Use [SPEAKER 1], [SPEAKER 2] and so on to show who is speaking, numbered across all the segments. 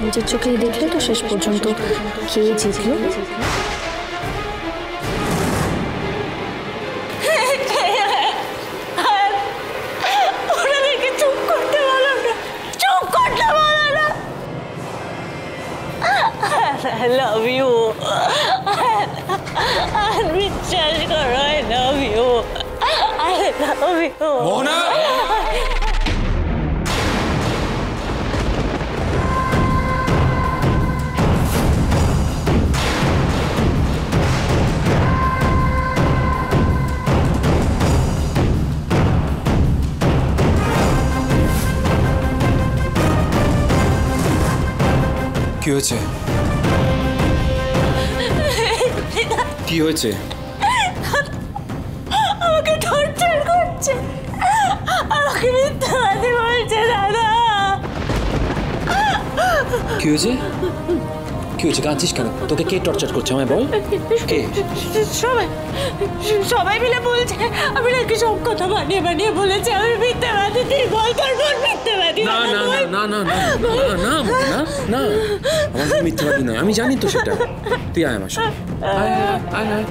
[SPEAKER 1] নিজের চোখেই দেখলে তো শেষ পর্যন্ত কে জিতলো।
[SPEAKER 2] I love you. আর বিশ্বাস করো, I love you. I love you.
[SPEAKER 3] মোহনা! কি হয়েছে? কি হয়েছে?
[SPEAKER 2] আমাকে টর্চার করছে, আমাকে মিথ্যাবাদী বলছে দাদা।
[SPEAKER 3] কি হয়েছে? কি হয়েছে? কাঁদছিস কেন? তোকে কে টর্চার করছে আমায় বল। কে?
[SPEAKER 2] সবাই মিলে বলছে আমি নাকি সব কথা বানিয়ে বানিয়ে বলেছি, আমি মিথ্যাবাদী। তুই বল তোর বোন মিথ্যাবাদী?
[SPEAKER 3] না না না না না না না না না, আমার মিথ্যাবাদী নয়, আমি জানি তো সেটা। তুই আয় আমার সাথে, আয় আয় আয়।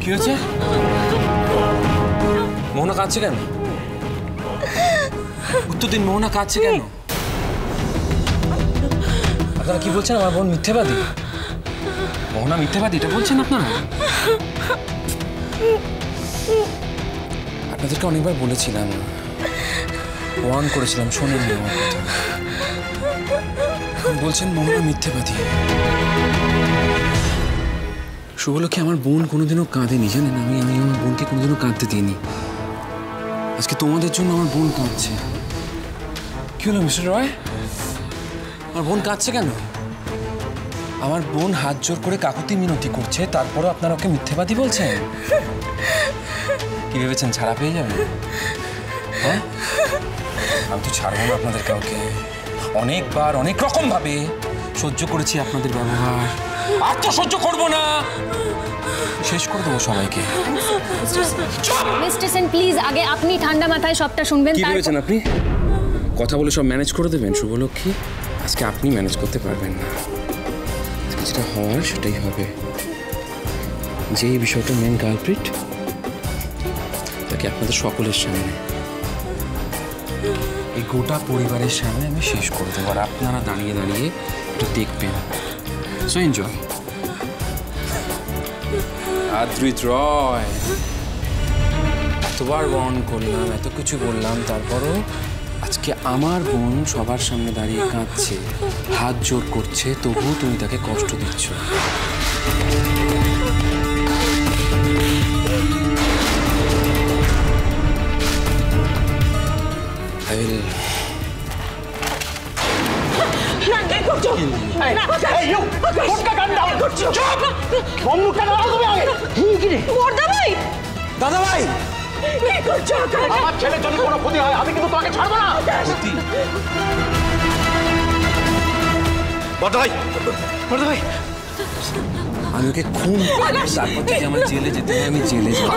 [SPEAKER 3] কি হয়েছে? মোহনা কাঁদছে কেন? উত্তর দিন, মোহনা কাঁদছে কেন? আপনারা কি বলছেন? আমার বোন মিথ্যাবাদী? মোহনা মিথ্যাবাদী এটা বলছেন আপনারা? আপনাদেরকে অনেকবার বলেছিলাম, ওয়ার্ন করেছিলাম, শোনেননি আমার কথা। বলছেন মোহনা মিথ্যাবাদী। শুভলক্ষ্মী, আমার বোন কোনোদিনও কাঁদেনি, জানেন? আমি আমার বোনকে কোনোদিনও কাঁদতে দিইনি। আজকে তোমাদের জন্য আমার বোন কাঁদছে। কি হলো মিস্টার রয়? আমার বোন কাঁদছে কেন? আমার বোন হাত জোর করে কাকুতি মিনতি করছে, তারপরও আপনারা ওকে মিথ্যাবাদী বলছেন? কি ভেবেছেন ছাড়া পেয়ে যাবেন? হ্যাঁ, আমি তো ছাড়বো না আপনাদের কাউকে। অনেকবার অনেক রকম ভাবে সহ্য করেছি আপনাদের ব্যবহার, আর তো সহ্য করবো না, শেষ করে দেবো সবাইকে।
[SPEAKER 1] মিস্টার সেন প্লিজ, আগে আপনি ঠান্ডা মাথায় সবটা শুনবেন।
[SPEAKER 3] কি ভেবেছেন আপনি? কথা বলে সব ম্যানেজ করে দেবেন শুভলক্ষ্মী? আজকে আপনি ম্যানেজ করতে পারবেন না। আজকে যেটা হওয়ার সেটাই হবে। যে এই বিষয়টা মেন কালপ্রিট, তাকে আপনাদের সকলের সামনে, এই গোটা পরিবারের সামনে আমি শেষ করে দেবো, আর আপনারা দাঁড়িয়ে দাঁড়িয়ে একটু দেখবেন। So enjoy. আদ্রিত রয়, এতবার ওয়ার্ন করলাম, এত কিছু বললাম, তারপরও আজকে আমার বোন সবার সামনে দাঁড়িয়ে কাঁদছে, হাত জোর করছে, তবুও তুমি তাকে কষ্ট দিচ্ছ।
[SPEAKER 4] দাদা ভাই, আমার ছেলের জন্য কোনো ক্ষতি হয় আমি কিন্তু তোমাকে ছাড়বো না। বড়দা ভাই, বড়দা ভাই,
[SPEAKER 3] আমি ওকে খুন তারপর থেকে আমার জেলে যেতে হয়, আমি জেলে যাবো।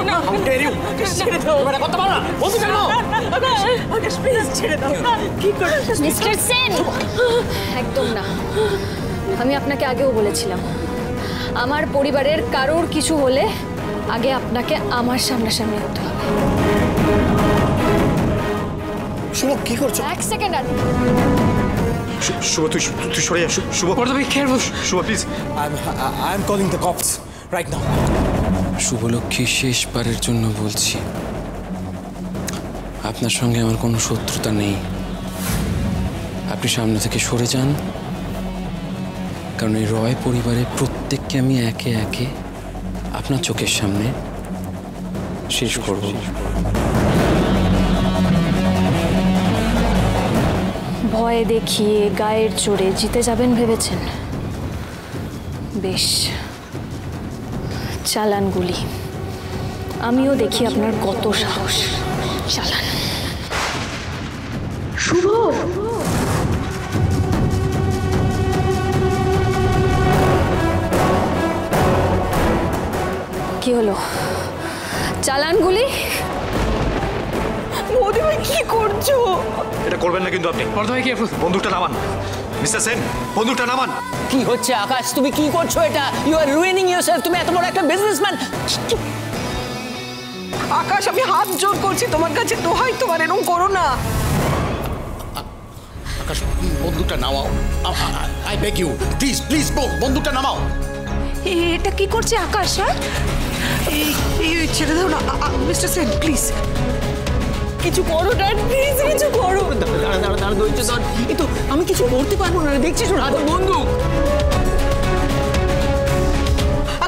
[SPEAKER 1] মিস্টার সেন, একদম না। আমি আপনাকে আগেও বলেছিলাম, আমার পরিবারের কারোর কিছু হলে আগে আপনাকে আমার সামনাসামনি হতে হবে।
[SPEAKER 4] শুভ কি করছো?
[SPEAKER 1] এক সেকেন্ড। আর
[SPEAKER 4] শুভ তুই সরে যা। শুভ, বড়দা ভাই careful. Shubho please, I am calling the cops right now.
[SPEAKER 3] Shubhalakshmi, শেষবারের জন্য বলছি, আপনার সঙ্গে আমার কোনো শত্রুতা নেই। আপনি সামনে থেকে সরে যান, কারণ এই রয় পরিবারের প্রত্যেককে আমি একে একে আপনার চোখের সামনে শেষ করব।
[SPEAKER 1] ভয় দেখিয়ে গায়ের জোরে জিতে যাবেন ভেবেছেন? বেশ, চালান গুলি। আমিও দেখি আপনার কত সাহস। চালান। শুভ, কি হলো? চালান গুলি।
[SPEAKER 2] বৌদি ভাই কি করছো?
[SPEAKER 4] এটা করবেন না কিন্তু আপনি।
[SPEAKER 3] বর্ধা ভাই কেয়ারফুল।
[SPEAKER 4] বন্দুকটা নামান মিস্টার সেন, বন্দুকটা নামান।
[SPEAKER 5] কি হচ্ছে আকাশ, তুমি কি করছো এটা? You are ruining yourself. তুমি এত বড় একটা বিজনেসম্যান।
[SPEAKER 6] আকাশ, আমি হাত জোর করছি তোমার কাছে, দোহাই তোমার, এরকম করো না।
[SPEAKER 7] আকাশ, বন্দুকটা নামাও। I beg you, please please বন্দুকটা নামাও।
[SPEAKER 6] এটা কি করছে আকাশ? হ্যাঁ, এই ছেড়ে দাও না মিস্টার সেন, প্লিজ কিছু করো ড্যাড, প্লিজ কিছু করো।
[SPEAKER 5] দাঁড়া দাঁড়া দাঁড়া, ধৈর্য ধর। এই তো আমি কিছু করতে পারবো না, দেখছিস ওর হাতে বন্দুক।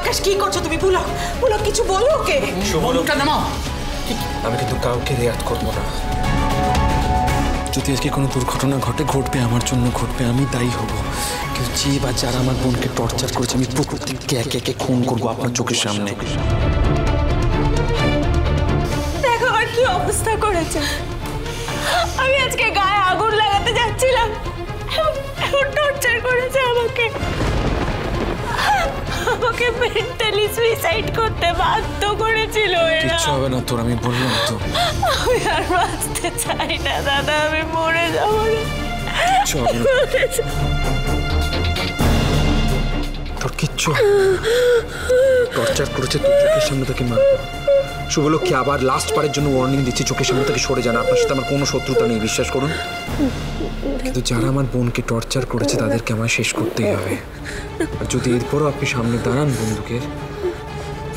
[SPEAKER 6] আকাশ কি করছো তুমি? বলো কিছু বলো ওকে।
[SPEAKER 7] বন্দুকটা নামাও।
[SPEAKER 4] আমি কিন্তু কাউকে রিয়াক্ট করবো না।
[SPEAKER 3] যদি আজকে কোনো দুর্ঘটনা ঘটবে আমার জন্য ঘটবে, আমি দায়ী হব। কিন্তু যে বা যারা আমার বোনকে টর্চার করেছে আমি প্রত্যেককে একে একে খুন করবো আপনার চোখের সামনে।
[SPEAKER 2] দেখো আমার কি অবস্থা করেছে। আমি আজকে গায়ে আগুন লাগাতে যাচ্ছিলাম, এমন টর্চার করেছে আমাকে মেন্টালি সুইসাইড করতে বাধ্য করেছিল এরা।
[SPEAKER 3] কিচ্ছু হবে না তোর, আমি বললাম তো।
[SPEAKER 2] আমি আর বাঁচতে চাই না দাদা, আমি মরে যাবো।
[SPEAKER 3] কিচ্ছু হবে না তোর, কিচ্ছু টর্চার করেছে তোর চোখের সামনে থেকে মারবো। শুভলক্ষ্মী, আবার লাস্ট বারের জন্য ওয়ার্নিং দিচ্ছি, চোখের সামনে থেকে সরে যান। আপনার সাথে আমার কোনো শত্রুতা নেই, বিশ্বাস করুন। কিন্তু যারা আমার বোনকে টর্চার করেছে তাদেরকে আমার শেষ করতেই হবে। আর যদি এরপরও আপনি সামনে দাঁড়ান বন্দুকের,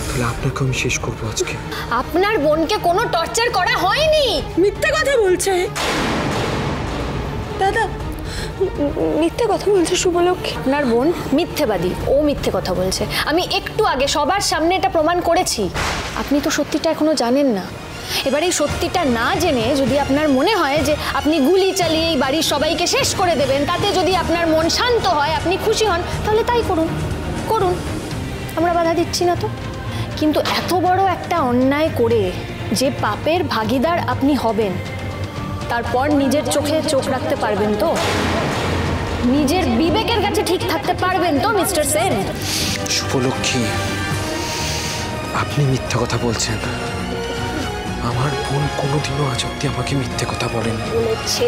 [SPEAKER 3] তাহলে আপনাকে আমি শেষ করবো আজকে।
[SPEAKER 1] আপনার বোনকে কোনো টর্চার করা হয়নি।
[SPEAKER 2] মিথ্যে কথা বলছে দাদা, মিথ্যে কথা বলছে শুভলক্ষ্মী।
[SPEAKER 1] আপনার বোন মিথ্যেবাদী, ও মিথ্যে কথা বলছে। আমি একটু আগে সবার সামনে এটা প্রমাণ করেছি। আপনি তো সত্যিটা এখনো জানেন না। এবার এই সত্যিটা না জেনে যদি আপনার মনে হয় যে আপনি গুলি চালিয়ে এই বাড়ির সবাইকে শেষ করে দেবেন, তাতে যদি আপনার মন শান্ত হয়, আপনি খুশি হন, তাহলে তাই করুন, করুন, আমরা বাধা দিচ্ছি না তো। কিন্তু এত বড় একটা অন্যায় করে যে পাপের ভাগীদার আপনি হবেন, তারপর নিজের চোখে চোখ রাখতে পারবেন তো? নিজের বিবেকের কাছে ঠিক থাকতে পারবেন তো মিস্টার সেন?
[SPEAKER 3] শুভলক্ষ্মী, আপনি মিথ্যা কথা বলছেন। আমার বোন কোনোদিনও আজ অব্দি আমাকে মিথ্যে কথা বলেনি।
[SPEAKER 1] বলেছে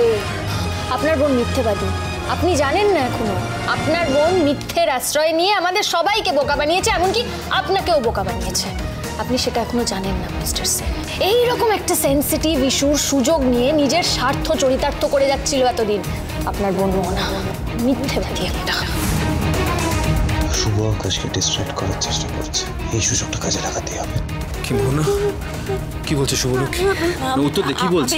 [SPEAKER 1] আপনার বোন মিথ্যেবাদী। আপনি জানেন না এখনো। আপনার বোন মিথ্যের আশ্রয় নিয়ে আমাদের সবাইকে বোকা বানিয়েছে, এমনকি আপনাকেও বোকা বানিয়েছে। আপনি সেটা এখনো জানেন না মিস্টার সেন। এইরকম একটা সেন্সিটিভ ইস্যুর সুযোগ নিয়ে নিজের স্বার্থ চরিতার্থ করে যাচ্ছিল এতদিন আপনার বোন মোহনা। মিথ্যেবাদী একটা।
[SPEAKER 8] শুভ আকাশকে ডিস্ট্র্যাক্ট করার চেষ্টা করছে, এই সুযোগটা কাজে লাগাতেই হবে।
[SPEAKER 3] কি মোহনা, কি বলছে শুভলক্ষ্মী? উত্তর দে, কি বলছে?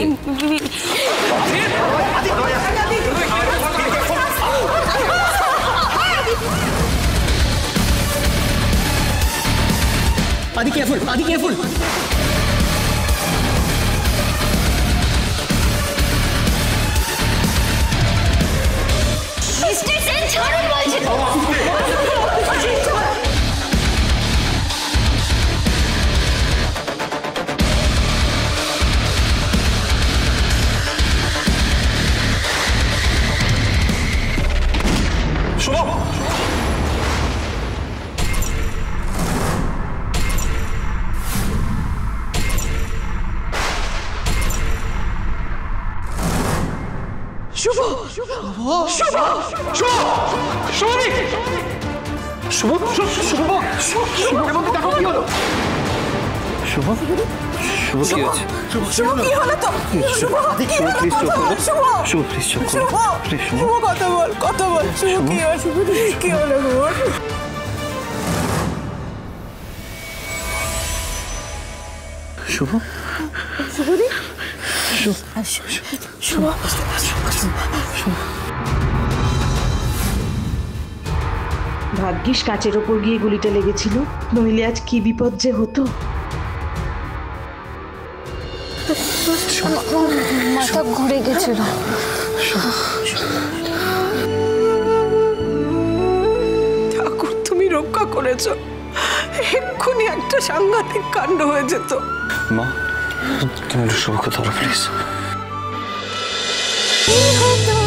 [SPEAKER 5] আদি কেয়ারফুল, আদি কেয়ারফুল।
[SPEAKER 1] মিস্টার সেন ছাড়ুন বলছি তো।
[SPEAKER 4] শুভ,
[SPEAKER 6] শুভ শুভ শুভ শুভ শুভদীপ,
[SPEAKER 4] শুভ শুভ শুভ শুভ দেখো কি হলো। শুভ, শুভ কি হয়েছে?
[SPEAKER 6] শুভ কি হলো তো? শুভ কি হলো? শুভ
[SPEAKER 4] শুভ প্লিজ চুপ
[SPEAKER 6] শুভ শুভ কথা বল, কথা বল। শুভ কি হলো? শুভ কি হলো গো?
[SPEAKER 4] শুভ,
[SPEAKER 6] শুভদীপ, শুভ ভাগ্যিস কাচের ওপর গিয়ে গুলিটা লেগেছিল, নইলে আজ কি বিপদ যে হতো।
[SPEAKER 1] মাথা ঘুরে গেছিল।
[SPEAKER 6] ঠাকুর, তুমি রক্ষা করেছো, এক্ষুনি একটা সাংঘাতিক কাণ্ড হয়ে যেত।
[SPEAKER 8] মা, তুমি একটু শুভকে ধরো প্লিজ।
[SPEAKER 2] কি হতো